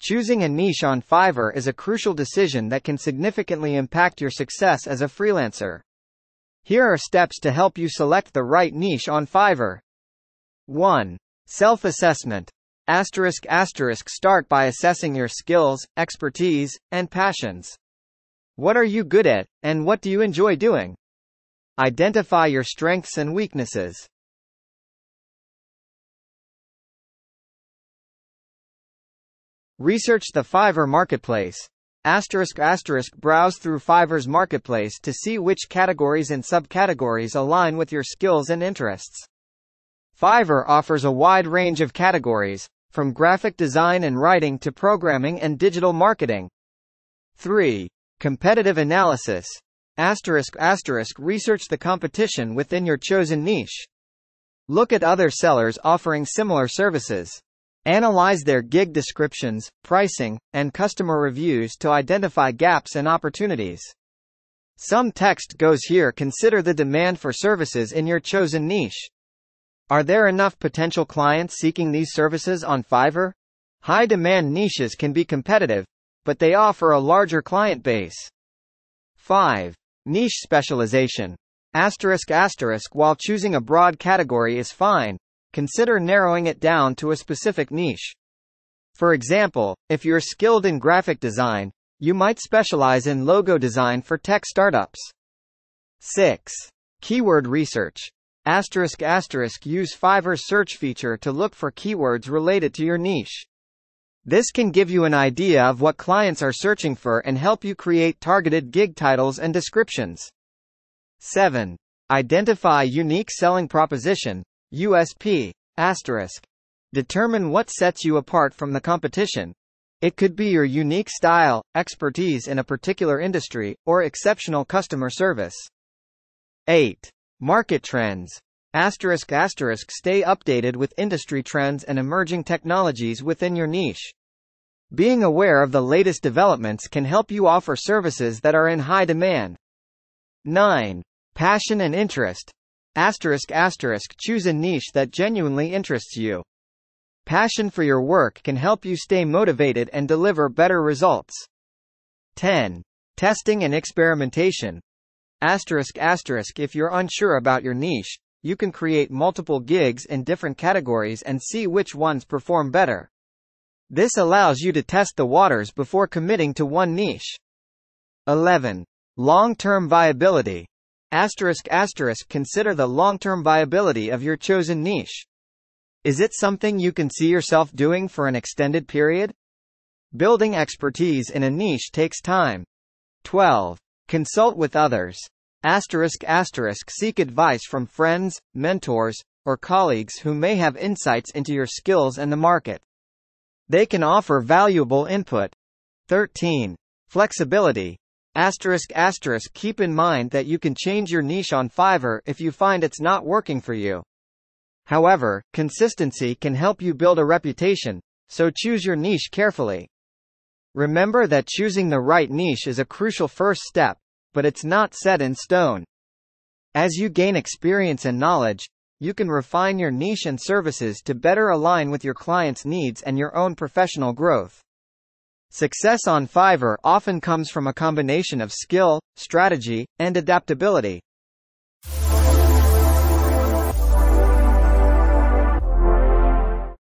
Choosing a niche on Fiverr is a crucial decision that can significantly impact your success as a freelancer. Here are steps to help you select the right niche on Fiverr. 1. Self-assessment. Start by assessing your skills, expertise, and passions. What are you good at, and what do you enjoy doing? Identify your strengths and weaknesses. Research the Fiverr marketplace. Browse through Fiverr's marketplace to see which categories and subcategories align with your skills and interests. Fiverr offers a wide range of categories, from graphic design and writing to programming and digital marketing. 3. Competitive analysis. Research the competition within your chosen niche. Look at other sellers offering similar services. Analyze their gig descriptions, pricing, and customer reviews to identify gaps and opportunities. Some text goes here. Consider the demand for services in your chosen niche. Are there enough potential clients seeking these services on Fiverr? High-demand niches can be competitive, but they offer a larger client base. 5. Niche specialization. While choosing a broad category is fine, consider narrowing it down to a specific niche. For example, if you're skilled in graphic design, you might specialize in logo design for tech startups. 6. Keyword research. Use Fiverr's search feature to look for keywords related to your niche. This can give you an idea of what clients are searching for and help you create targeted gig titles and descriptions. 7. Identify unique selling proposition, USP. Determine what sets you apart from the competition. It could be your unique style, expertise in a particular industry, or exceptional customer service. 8. Market trends. Stay updated with industry trends and emerging technologies within your niche. Being aware of the latest developments can help you offer services that are in high demand. 9. Passion and interest. Choose a niche that genuinely interests you. Passion for your work can help you stay motivated and deliver better results. 10. Testing and experimentation. If you're unsure about your niche, you can create multiple gigs in different categories and see which ones perform better. This allows you to test the waters before committing to one niche. 11. Long-term viability. Consider the long-term viability of your chosen niche. Is it something you can see yourself doing for an extended period? Building expertise in a niche takes time. 12. Consult with others. Seek advice from friends, mentors, or colleagues who may have insights into your skills and the market. They can offer valuable input. 13. Flexibility. Keep in mind that you can change your niche on Fiverr if you find it's not working for you. However, consistency can help you build a reputation, so choose your niche carefully. Remember that choosing the right niche is a crucial first step, but it's not set in stone. As you gain experience and knowledge, you can refine your niche and services to better align with your clients' needs and your own professional growth. Success on Fiverr often comes from a combination of skill, strategy, and adaptability.